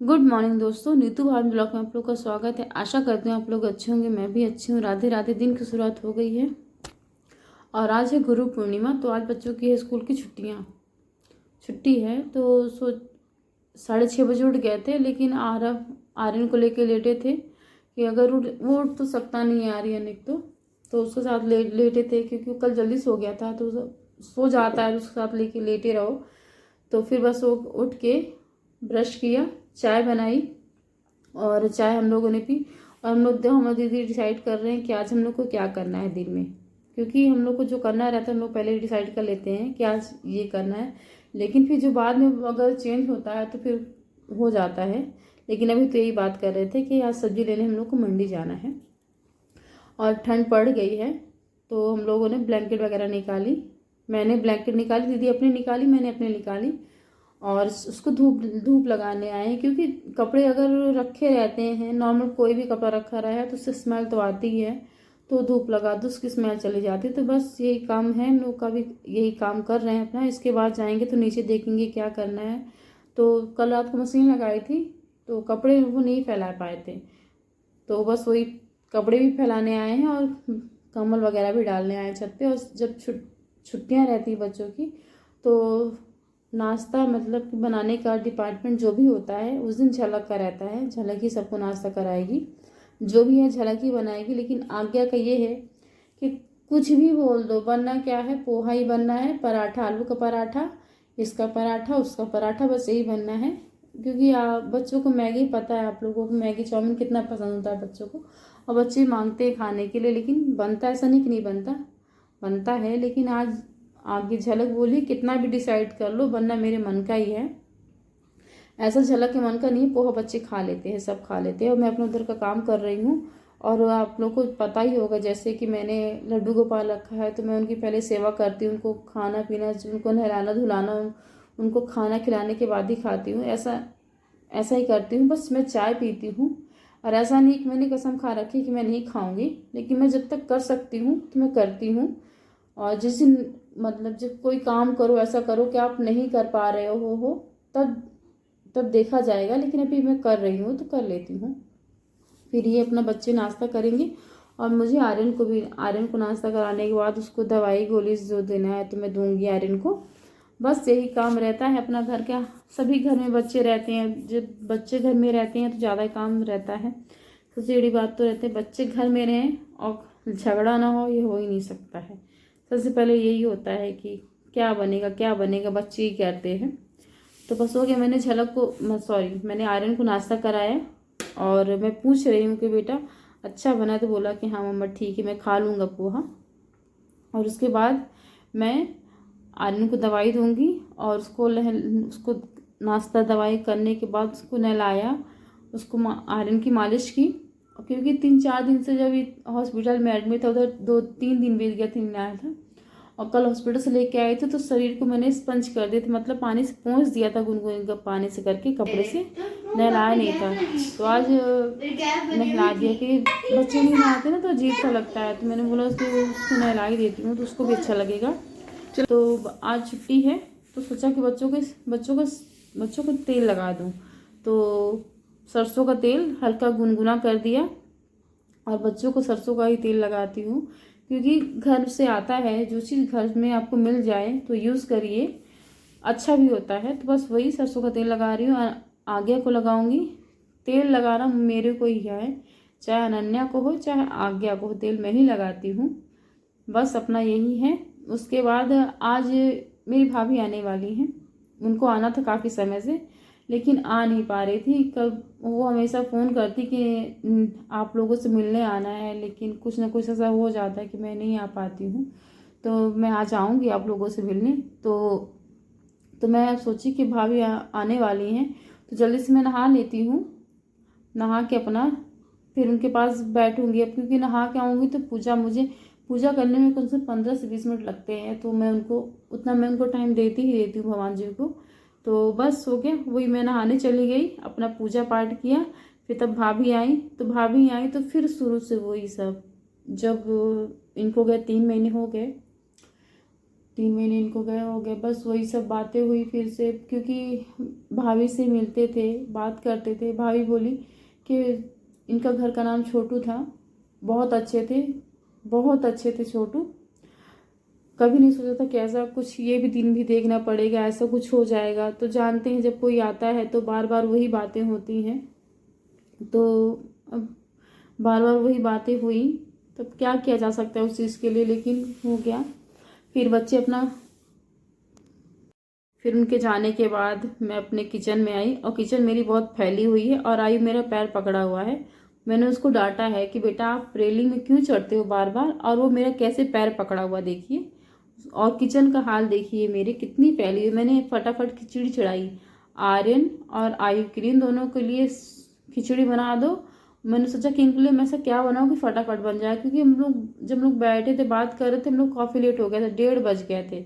Good morning दोस्तों, नीतू भाभी blog में आप लोग का स्वागत है। आशा करती हूँ आप लोग अच्छे होंगे, मैं भी अच्छी हूँ। राधे राधे। दिन की शुरुआत हो गई है और आज है गुरु पूर्णिमा। तो आज बच्चों की है स्कूल की छुट्टी है। तो 6:30 बजे उठ गए थे, लेकिन आर्यन को लेके लेटे थे कि अगर वो उठ तो सकता नहीं है आर्यन, एक तो उसके साथ लेटे थे क्योंकि वो कल जल्दी सो गया था। तो सो जाता है, उसके साथ लेके लेटे रहो। तो फिर बस वो उठ के ब्रश किया, चाय बनाई और चाय हम लोगों ने पी। और हम दीदी डिसाइड कर रहे हैं कि आज हम लोग को क्या करना है दिन में, क्योंकि हम लोग को जो करना रहता है हम लोग पहले ही डिसाइड कर लेते हैं कि आज ये करना है, लेकिन फिर जो बाद में अगर चेंज होता है तो फिर हो जाता है। लेकिन अभी तो यही बात कर रहे थे कि आज सब्जी लेने हम लोग को मंडी जाना है और ठंड पड़ गई है। तो हम लोगों ने ब्लैंकेट वगैरह निकाली। मैंने ब्लैंकेट निकाली, दीदी अपनी निकाली, मैंने अपने निकाली और उसको धूप धूप लगाने आए हैं। क्योंकि कपड़े अगर रखे रहते हैं, नॉर्मल कोई भी कपड़ा रखा रहा है तो उससे स्मेल तो आती ही है। तो धूप लगा दो, उसकी स्मेल चली जाती है। तो बस यही काम है, हम लोग का भी यही काम कर रहे हैं अपना। इसके बाद जाएंगे तो नीचे देखेंगे क्या करना है। तो कल रात को मशीन लगाई थी तो कपड़े वो नहीं फैला पाए थे, तो बस वही कपड़े भी फैलाने आए हैं और कम्बल वगैरह भी डालने आए हैं छत पे। और जब छुट्टियाँ रहती बच्चों की तो नाश्ता मतलब कि बनाने का डिपार्टमेंट जो भी होता है उस दिन झलक का रहता है। झलक ही सबको नाश्ता कराएगी, जो भी है झलक ही बनाएगी। लेकिन आज्ञा का ये है कि कुछ भी बोल दो, बनना क्या है, पोहा ही बनना है, पराठा, आलू का पराठा, इसका पराठा, उसका पराठा, बस यही बनना है। क्योंकि बच्चों को मैगी, पता है आप लोगों को मैगी चाउमीन कितना पसंद होता है बच्चों को, और बच्चे मांगते हैं खाने के लिए। लेकिन बनता ऐसा नहीं कि नहीं बनता, बनता है। लेकिन आज आगे झलक बोली कितना भी डिसाइड कर लो, बनना मेरे मन का ही है। ऐसा झलक के मन का नहीं, पोहा बच्चे खा लेते हैं, सब खा लेते हैं। और मैं अपने उधर का काम कर रही हूँ। और आप लोग को पता ही होगा, जैसे कि मैंने लड्डू गोपाल रखा है तो मैं उनकी पहले सेवा करती हूँ। उनको खाना पीना, उनको नहलाना धुलाना, उनको खाना खिलाने के बाद ही खाती हूँ। ऐसा ऐसा ही करती हूँ। बस मैं चाय पीती हूँ। और ऐसा नहीं कि मैंने कसम खा रखी कि मैं नहीं खाऊंगी, लेकिन मैं जब तक कर सकती हूँ तो मैं करती हूँ। और जिस दिन मतलब जब कोई काम करो, ऐसा करो कि आप नहीं कर पा रहे हो तब तब देखा जाएगा। लेकिन अभी मैं कर रही हूँ तो कर लेती हूँ। फिर ये अपना बच्चे नाश्ता करेंगे और मुझे आर्यन को नाश्ता कराने के बाद उसको दवाई गोली जो देना है तो मैं दूंगी आर्यन को। बस यही काम रहता है अपना घर का। सभी घर में बच्चे रहते हैं, जब बच्चे घर में रहते हैं तो ज़्यादा काम रहता है। सबसे बड़ी बात तो रहती है बच्चे घर में रहें और झगड़ा ना हो, ये हो ही नहीं सकता है। सबसे पहले यही होता है कि क्या बनेगा क्या बनेगा, बच्चे ही कहते हैं। तो बस हो गया, मैंने आर्यन को नाश्ता कराया और मैं पूछ रही हूँ कि बेटा अच्छा बना, तो बोला कि हाँ मम्मा ठीक है, मैं खा लूँगा पोहा। और उसके बाद मैं आर्यन को दवाई दूंगी और उसको नाश्ता दवाई करने के बाद उसको नहलाया, उसको आर्यन की मालिश की। क्योंकि 3-4 दिन से जब हॉस्पिटल में एडमिट था, उधर 2-3 दिन बीत गया था, नहीं आया था। और कल हॉस्पिटल से लेके आए थे तो शरीर को मैंने स्पंज कर दिया था, मतलब पानी से पोंछ दिया था, गुनगुन पानी से करके, कपड़े से नहलाया नहीं था। तो आज नहला दिया कि बच्चे नहीं नहाते ना तो अजीब सा लगता है। तो मैंने बोला उसको नहला ही देती हूँ तो उसको भी अच्छा लगेगा। तो आज छुट्टी है तो सोचा कि बच्चों को तेल लगा दूँ। तो सरसों का तेल हल्का गुनगुना कर दिया और बच्चों को सरसों का ही तेल लगाती हूँ। क्योंकि घर से आता है, जो चीज़ घर में आपको मिल जाए तो यूज़ करिए, अच्छा भी होता है। तो बस वही सरसों का तेल लगा रही हूँ। आज्ञा को लगाऊंगी। तेल लगाना मेरे को ही है, चाहे अनन्या को हो चाहे आज्ञा को हो, तेल मैं ही लगाती हूँ। बस अपना यही है। उसके बाद आज मेरी भाभी आने वाली हैं। उनको आना था काफ़ी समय से, लेकिन आ नहीं पा रही थी। कब वो हमेशा फ़ोन करती कि आप लोगों से मिलने आना है, लेकिन कुछ ना कुछ ऐसा हो जाता है कि मैं नहीं आ पाती हूँ। तो मैं आज आऊँगी आप लोगों से मिलने। तो मैं सोची कि भाभी आने वाली हैं तो जल्दी से मैं नहा लेती हूँ। नहा के अपना फिर उनके पास बैठूंगी। अब क्योंकि नहा के आऊँगी तो पूजा करने में कम से कम 15 से 20 मिनट लगते हैं, तो मैं उनको टाइम देती हूँ भगवान जी को। तो बस हो गया, वही मैं नहाने चली गई, अपना पूजा पाठ किया। फिर तब भाभी आई तो फिर शुरू से वही सब। जब इनको गए 3 महीने हो गए 3 महीने इनको गए हो गए। बस वही सब बातें हुई फिर से, क्योंकि भाभी से मिलते थे, बात करते थे। भाभी बोली कि इनका घर का नाम छोटू था, बहुत अच्छे थे, बहुत अच्छे थे छोटू। कभी नहीं सोचा था कि ऐसा कुछ ये भी दिन भी देखना पड़ेगा, ऐसा कुछ हो जाएगा। तो जानते हैं जब कोई आता है तो बार बार वही बातें होती हैं। तो अब बार बार वही बातें हुई, तब क्या किया जा सकता है उस चीज़ के लिए, लेकिन हो गया। फिर बच्चे अपना, फिर उनके जाने के बाद मैं अपने किचन में आई, और किचन मेरी बहुत फैली हुई है और आयु मेरा पैर पकड़ा हुआ है। मैंने उसको डांटा है कि बेटा आप रेलिंग में क्यों चढ़ते हो बार बार, और वो मेरा कैसे पैर पकड़ा हुआ देखिए, और किचन का हाल देखिए मेरे कितनी फैली हुई। मैंने फटाफट खिचड़ी चढ़ाई, आर्यन और आयु के लिए, इन दोनों के लिए खिचड़ी बना दो। मैंने सोचा कि इनके लिए मैं ऐसा क्या बनाऊँ कि फटाफट बन जाए, क्योंकि जब हम लोग बैठे थे बात कर रहे थे, हम लोग काफ़ी लेट हो गया था, 1:30 बज गए थे।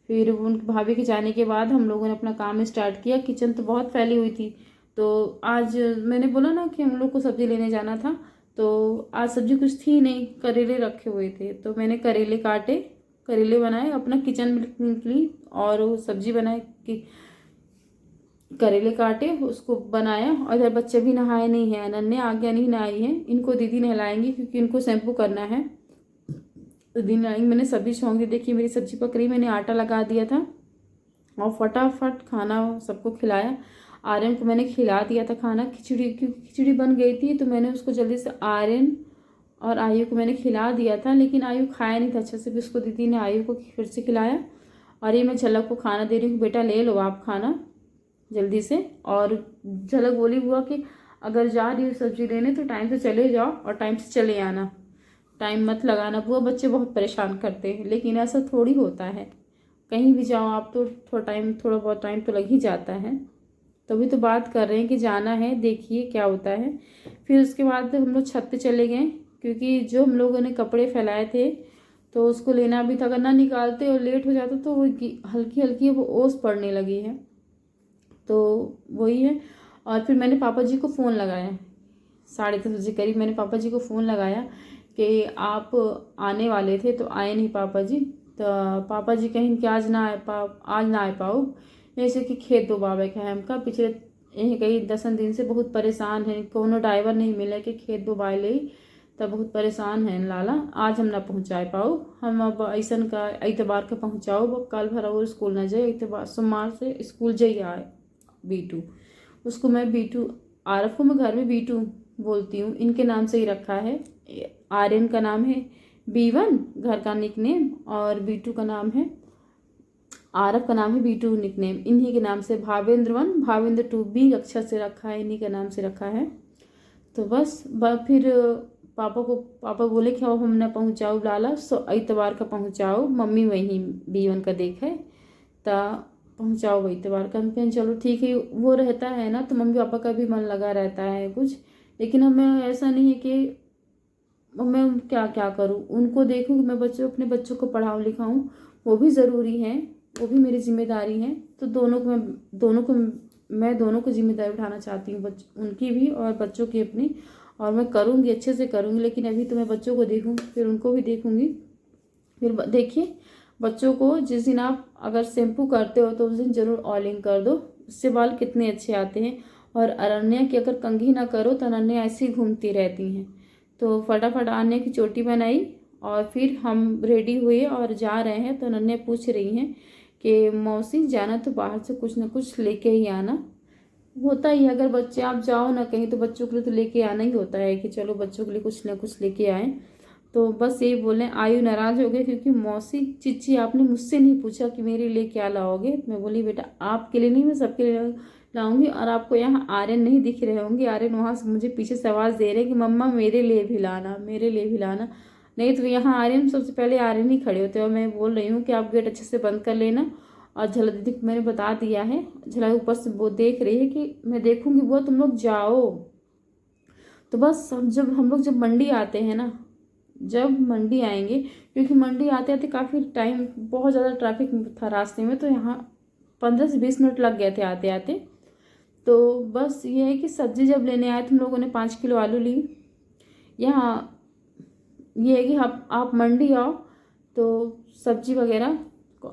फिर उन भाभी के जाने के बाद हम लोगों ने अपना काम स्टार्ट किया। किचन तो बहुत फैली हुई थी। तो आज मैंने बोला ना कि हम लोग को सब्जी लेने जाना था, तो आज सब्जी कुछ थी नहीं, करेले रखे हुए थे, तो मैंने करेले काटे, करेले बनाए, अपना किचन में निकली और वो सब्जी बनाए कि करेले काटे, उसको बनाया। और इधर बच्चे भी नहाए नहीं हैं, अनन्या आज्ञा नहीं नहाई है, इनको दीदी नहलाएंगी क्योंकि इनको शैम्पू करना है। तो दिन आई, मैंने सब्जी छोंक दी, देखिए मेरी सब्जी पक रही, मैंने आटा लगा दिया था और फटाफट खाना सबको खिलाया। आर्यन को मैंने खिला दिया था खाना, खिचड़ी, क्योंकि खिचड़ी बन गई थी तो मैंने उसको जल्दी से आर्यन और आयु को मैंने खिला दिया था, लेकिन आयु खाया नहीं था अच्छे से। फिर उसको दीदी ने आयु को फिर से खिलाया। और ये मैं झलक को खाना दे रही हूँ, बेटा ले लो आप खाना जल्दी से। और झलक बोली हुआ कि अगर जा रही हो सब्जी लेने तो टाइम से चले जाओ और टाइम से चले आना, टाइम मत लगाना बुआ, बच्चे बहुत परेशान करते हैं। लेकिन ऐसा थोड़ी होता है, कहीं भी जाओ आप तो थोड़ा बहुत टाइम तो लग ही जाता है। तभी तो बात कर रहे हैं कि जाना है, देखिए क्या होता है। फिर उसके बाद हम लोग छत पे चले गए, क्योंकि जो हम लोगों ने कपड़े फैलाए थे तो उसको लेना भी था। अगर ना निकालते और लेट हो जाता तो वो हल्की हल्की वो ओस पड़ने लगी है, तो वही है। और फिर मैंने पापा जी को फ़ोन लगाया, 10:30 बजे करीब मैंने पापा जी को फ़ोन लगाया कि आप आने वाले थे तो आए नहीं पापा जी। तो पापा जी कहीं कि आज ना आ पाओ, जैसे कि खेत दो बाबा के हमका पिछले यहीं कई 10 दिन से बहुत परेशान है, कोनो ड्राइवर नहीं मिले कि खेत दो बाय ले, तब बहुत परेशान है लाला, आज हम ना पहुँचा पाओ। हम अब ऐसन का इतवार के पहुँचाओ, कल भरा वो स्कूल ना जाए, इतवार सोमवार से स्कूल जाइए आए बीटू। उसको मैं बीटू, आरफ को मैं घर में बीटू बोलती हूँ, इनके नाम से ही रखा है। आर्यन का नाम है B1 घर का निकनेम, और बीटू का नाम है, आरफ का नाम है बीटू निकनेम, इन्हीं के नाम से। भावेंद्र 1 भावेंद्र 2 भी अक्षर से रखा है, इन्हीं के नाम से रखा है। तो बस फिर पापा बोले कि अब हम ना पहुँचाओ लाला, इतवार का पहुँचाओ, मम्मी वहीं B1 का देख है ता पहुँचाओ वही इतवार का। हम कहें चलो ठीक है, वो रहता है ना तो मम्मी पापा का भी मन लगा रहता है कुछ। लेकिन हमें ऐसा नहीं है कि मैं क्या क्या करूँ, उनको देखूँ कि मैं अपने बच्चों को पढ़ाऊँ लिखाऊँ, वो भी ज़रूरी है, वो भी मेरी जिम्मेदारी है। तो मैं दोनों को जिम्मेदारी उठाना चाहती हूँ, उनकी भी और बच्चों की अपनी, और मैं करूँगी, अच्छे से करूँगी। लेकिन अभी तो मैं बच्चों को देखूँ, फिर उनको भी देखूँगी। फिर देखिए बच्चों को जिस दिन आप अगर शैम्पू करते हो तो उस दिन ज़रूर ऑयलिंग कर दो, उससे बाल कितने अच्छे आते हैं। और अनन्या की अगर कंघी ना करो तो अनन्या ऐसी घूमती रहती हैं। तो फटाफट अनन्या की चोटी बनाई और फिर हम रेडी हुए और जा रहे हैं। तो अनन्या पूछ रही हैं कि मौसी जाना तो बाहर से कुछ ना कुछ लेके ही आना। होता ही है, अगर बच्चे आप जाओ ना कहीं तो बच्चों के लिए तो लेके आना ही होता है कि चलो बच्चों के लिए कुछ ना कुछ लेके आए। तो बस यही बोले। आयु नाराज़ हो गए क्योंकि मौसी चिच्ची आपने मुझसे नहीं पूछा कि मेरे लिए क्या लाओगे। मैं बोली बेटा आपके लिए नहीं, मैं सबके लिए लाऊंगी। और आपको यहाँ आर्यन नहीं दिख रहे होंगे, आर्यन वहाँ से मुझे पीछे से आवाज़ दे रहे हैं कि मम्मा मेरे लिए भी लाना, मेरे लिए भी लाना। नहीं तो यहाँ आर्यन, सबसे पहले आर्यन ही खड़े होते हैं। और मैं बोल रही हूँ कि आप गेट अच्छे से बंद कर लेना। और झलक दीदी को मैंने बता दिया है, झलक ऊपर से वो देख रही है कि मैं देखूंगी, वो तुम लोग जाओ। तो बस जब मंडी आते हैं ना, जब मंडी आएंगे, क्योंकि मंडी आते आते काफ़ी टाइम, बहुत ज़्यादा ट्रैफिक था रास्ते में, तो यहाँ 15 से 20 मिनट लग गए थे आते आते। तो बस ये है कि सब्ज़ी जब लेने आए तो हम लोगों ने 5 किलो आलू ली। यहाँ ये है कि आप मंडी आओ तो सब्ज़ी वगैरह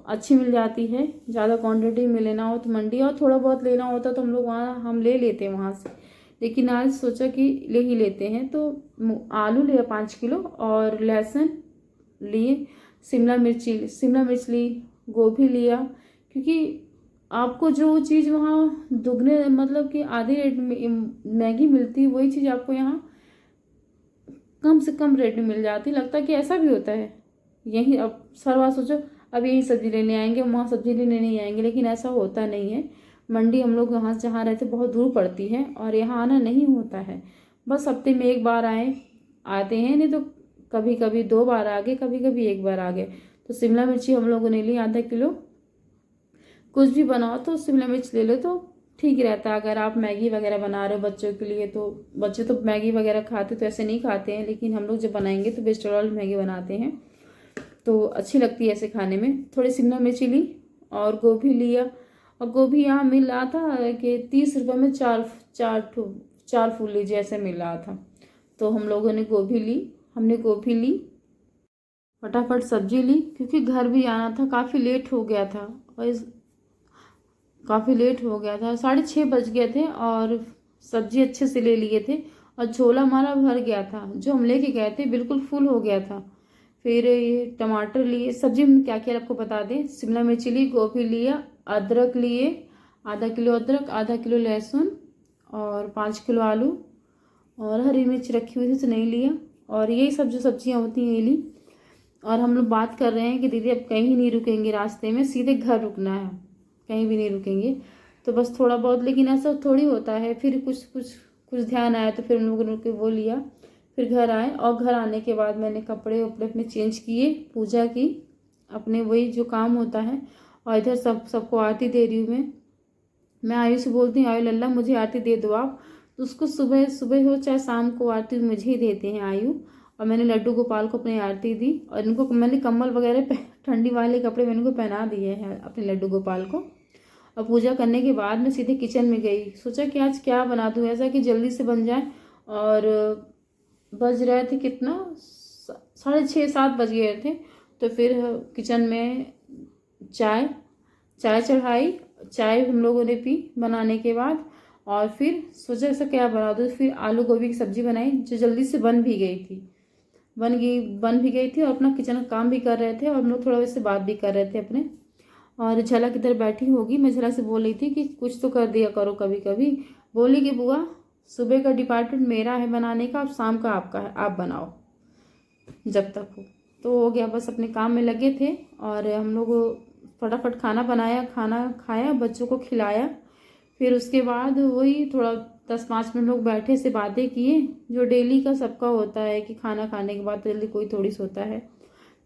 अच्छी मिल जाती है। ज़्यादा क्वांटिटी में लेना हो तो मंडी, और थोड़ा बहुत लेना होता तो हम लोग वहाँ हम ले लेते हैं वहाँ से, लेकिन आज सोचा कि ले ही लेते हैं। तो आलू लिया 5 किलो, और लहसुन लिए, शिमला मिर्च ली, गोभी लिया, क्योंकि आपको जो चीज़ वहाँ दुगने मतलब कि आधे रेट में मैगी मिलती है, वही चीज़ आपको यहाँ कम से कम रेट में मिल जाती। लगता है कि ऐसा भी होता है यही। अब हर बार सोचो अब यही सब्जी लेने आएंगे, वहाँ सब्जी लेने नहीं आएंगे, लेकिन ऐसा होता नहीं है। मंडी हम लोग यहाँ जहाँ रहते बहुत दूर पड़ती है, और यहाँ आना नहीं होता है। बस हफ्ते में एक बार आते हैं, नहीं तो कभी कभी 2 बार आ गए, कभी कभी 1 बार आ गए। तो शिमला मिर्ची हम लोगों ने ली आधा किलो। कुछ भी बनाओ तो शिमला मिर्च ले लो तो ठीक रहता है। अगर आप मैगी वगैरह बना रहे हो बच्चों के लिए, तो बच्चे तो मैगी वगैरह खाते तो ऐसे नहीं खाते हैं, लेकिन हम लोग जब बनाएंगे तो वेजिटेबल मैगी बनाते हैं, तो अच्छी लगती है ऐसे खाने में। थोड़ी शिमला मिर्ची ली और गोभी लिया, और गोभी यहाँ मिल रहा था कि 30 रुपये में चार फूल लीजिए, ऐसे मिल रहा था। तो हम लोगों ने हमने गोभी ली, फटाफट सब्जी ली, क्योंकि घर भी आना था, काफ़ी लेट हो गया था। और काफ़ी लेट हो गया था, 6:30 बज गए थे, और सब्जी अच्छे से ले लिए थे, और झोला हमारा भर गया था, जो हम लेके गए थे बिल्कुल फुल हो गया था। फिर ये टमाटर लिए, सब्जी में क्या क्या आपको बता दें, शिमला मिर्ची ली, गोभी लिया, अदरक लिए, आधा किलो अदरक, आधा किलो लहसुन, और 5 किलो आलू, और हरी मिर्च रखी हुई थी तो नहीं लिया, और यही सब जो सब्जियां होती हैं ये ली। और हम लोग बात कर रहे हैं कि दीदी अब कहीं नहीं रुकेंगे रास्ते में, सीधे घर रुकना है, कहीं भी नहीं रुकेंगे। तो बस थोड़ा बहुत, लेकिन ऐसा थोड़ी होता है, फिर कुछ ध्यान आया तो फिर हम लोगों ने वो लिया। फिर घर आए, और घर आने के बाद मैंने कपड़े वपड़े अपने चेंज किए, पूजा की, अपने वही जो काम होता है। और इधर सबको आरती दे रही हूँ मैं आयु से बोलती हूँ, आयु लल्ला मुझे आरती दे दो आप। तो उसको सुबह सुबह हो चाहे शाम को आरती मुझे ही देते हैं आयु। और मैंने लड्डू गोपाल को अपनी आरती दी, और इनको मैंने कम्बल वगैरह ठंडी वाले कपड़े मैंने इनको पहना दिए हैं अपने लड्डू गोपाल को। और पूजा करने के बाद मैं सीधे किचन में गई, सोचा कि आज क्या बना दूँ ऐसा कि जल्दी से बन जाए। और बज रहे थे कितना, 6:30-7 बज गए थे। तो फिर किचन में चाय चढ़ाई, चाय हम लोगों ने पी बनाने के बाद। और फिर सोचा ऐसा क्या बना दूँ, फिर आलू गोभी की सब्जी बनाई, जो जल्दी से बन भी गई थी। और अपना किचन का काम भी कर रहे थे, और हम लोग थोड़ा वैसे बात भी कर रहे थे अपने। और झलक इधर बैठी होगी, मैं झलक से बोल रही थी कि कुछ तो कर दिया करो कभी कभी। बोली कि बुआ सुबह का डिपार्टमेंट मेरा है बनाने का, अब शाम का आपका है, आप बनाओ जब तक हो। तो हो गया, बस अपने काम में लगे थे, और हम लोग फटाफट खाना बनाया, खाना खाया, बच्चों को खिलाया। फिर उसके बाद वही थोड़ा 10-5 मिनट लोग बैठे से बातें किए, जो डेली का सबका होता है कि खाना खाने के बाद जल्दी कोई थोड़ी सोता है।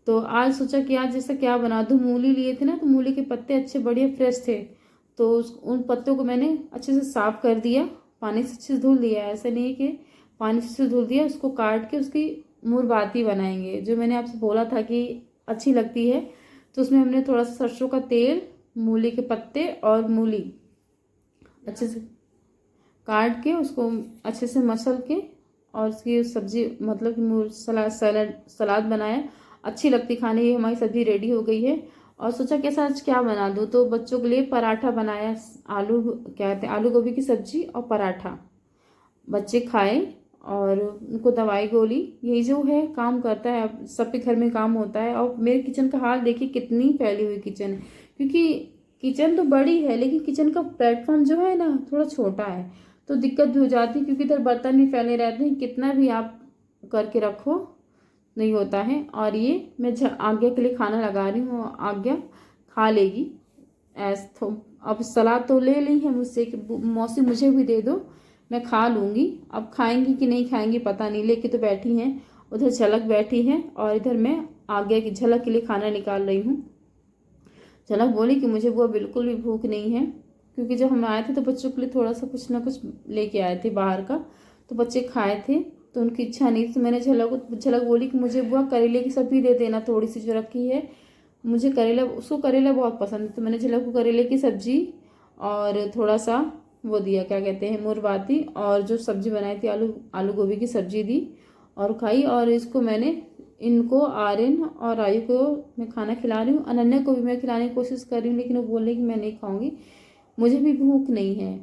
तो आज सोचा कि आज जैसा क्या बना दूँ, मूली लिए थे ना, तो मूली के पत्ते अच्छे बढ़िया फ्रेश थे, तो उन पत्तों को मैंने अच्छे से साफ कर दिया, पानी से अच्छे से धुल दिया। ऐसा नहीं कि पानी से धुल दिया, उसको काट के उसकी मुरबाती बनाएंगे, जो मैंने आपसे बोला था कि अच्छी लगती है। तो उसमें हमने थोड़ा सा सरसों का तेल, मूली के पत्ते और मूली अच्छे से काट के उसको अच्छे से मसल के, और उसकी सब्जी मतलब कि सलाद बनाया, अच्छी लगती खाने। ये हमारी सब्जी रेडी हो गई है। और सोचा कैसा आज क्या बना दूँ, तो बच्चों के लिए पराठा बनाया, आलू गोभी की सब्जी और पराठा। बच्चे खाए और उनको दवाई गोली, यही जो है काम करता है, अब सबके घर में काम होता है। और मेरे किचन का हाल देखिए, कितनी फैली हुई किचन है, क्योंकि किचन तो बड़ी है लेकिन किचन का प्लेटफॉर्म जो है ना थोड़ा छोटा है, तो दिक्कत भी हो जाती है, क्योंकि इधर बर्तन भी फैले रहते हैं, कितना भी आप करके रखो नहीं होता है। और ये मैं आज्ञा के लिए खाना लगा रही हूँ, आज्ञा खा लेगी तो अब सलाद तो ले ली है मुझसे कि मौसी मुझे भी दे दो, मैं खा लूँगी। अब खाएंगी कि नहीं खाएंगी पता नहीं, लेके तो बैठी हैं। उधर झलक बैठी है, और इधर मैं आज्ञा की झलक के लिए खाना निकाल रही हूँ। झलक बोली कि मुझे वो बिल्कुल भी भूख नहीं है, क्योंकि जब हम आए थे तो बच्चों के लिए थोड़ा सा कुछ ना कुछ लेके आए थे बाहर का, तो बच्चे खाए थे, तो उनकी इच्छा नहीं थी। तो मैंने झलक बोली कि मुझे बुआ करेले की सब्जी दे देना, थोड़ी सी जो रखी है, मुझे उसको करेला बहुत पसंद है। तो मैंने झलक को करेले की सब्जी और थोड़ा सा वो दिया, क्या कहते हैं, मुरबाती, और जो सब्जी बनाई थी आलू गोभी की सब्जी दी और खाई। और इसको मैंने इनको आर्यन और आयु को मैं खाना खिला रही हूँ। अनन्या को भी मैं खिलाने की कोशिश कर रही हूँ, लेकिन वो बोल रही कि मैं नहीं खाऊंगी, मुझे भी भूख नहीं है।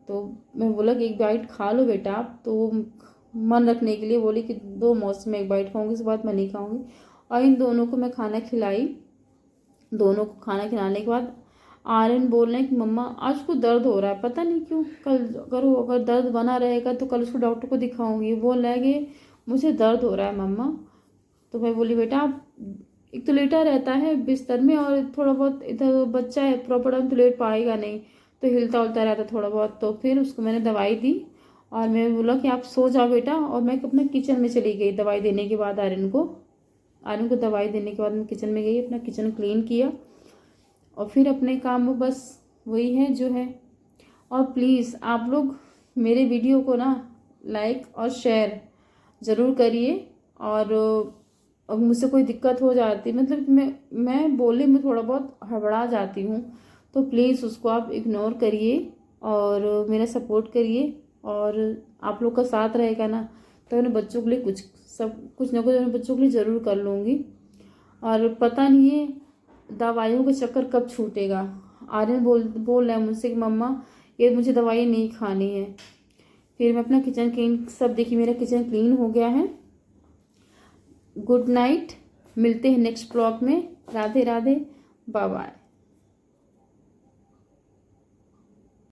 तो मैं बोला कि एक बाइट खा लो बेटा आप, तो वो मन रखने के लिए बोली कि 2 मौसम में एक बाइट खाऊंगी, इस बात मैं नहीं खाऊंगी। और इन दोनों को मैं खाना खिलाई। दोनों को खाना खिलाने के बाद आर्यन बोल रहे हैं कि मम्मा आज को दर्द हो रहा है, पता नहीं क्यों, कल अगर दर्द बना रहेगा तो कल उसको डॉक्टर को दिखाऊंगी। बोल रहे हैं कि मुझे दर्द हो रहा है मम्मा। तो मैं बोली बेटा आप, एक तो लेटा रहता है बिस्तर में, और थोड़ा बहुत इधर बच्चा है, प्रॉपर तो लेट पाएगा नहीं, तो हिलता उलता रहता थोड़ा बहुत। तो फिर उसको मैंने दवाई दी और मैं बोला कि आप सो जाओ बेटा, और मैं अपना किचन में चली गई दवाई देने के बाद। आर्यन को दवाई देने के बाद मैं किचन में गई, अपना किचन क्लीन किया और फिर अपने काम में बस वही है जो है। और प्लीज़ आप लोग मेरे वीडियो को ना लाइक और शेयर ज़रूर करिए। और अब मुझसे कोई दिक्कत हो जाती, मतलब कि मैं बोलने में थोड़ा बहुत हड़बड़ा जाती हूँ, तो प्लीज़ उसको आप इग्नोर करिए और मेरा सपोर्ट करिए। और आप लोग का साथ रहेगा ना, तो मैं बच्चों के लिए कुछ ना कुछ मैं बच्चों के लिए ज़रूर कर लूँगी। और पता नहीं है दवाइयों का चक्कर कब छूटेगा। आर्यन बोल रहा है मुझसे कि मम्मा ये मुझे दवाई नहीं खानी है। फिर मैं अपना किचन क्लीन, सब देखिए मेरा किचन क्लीन हो गया है। गुड नाइट, मिलते हैं नेक्स्ट ब्लॉग में। Radhe Radhe, bye bye.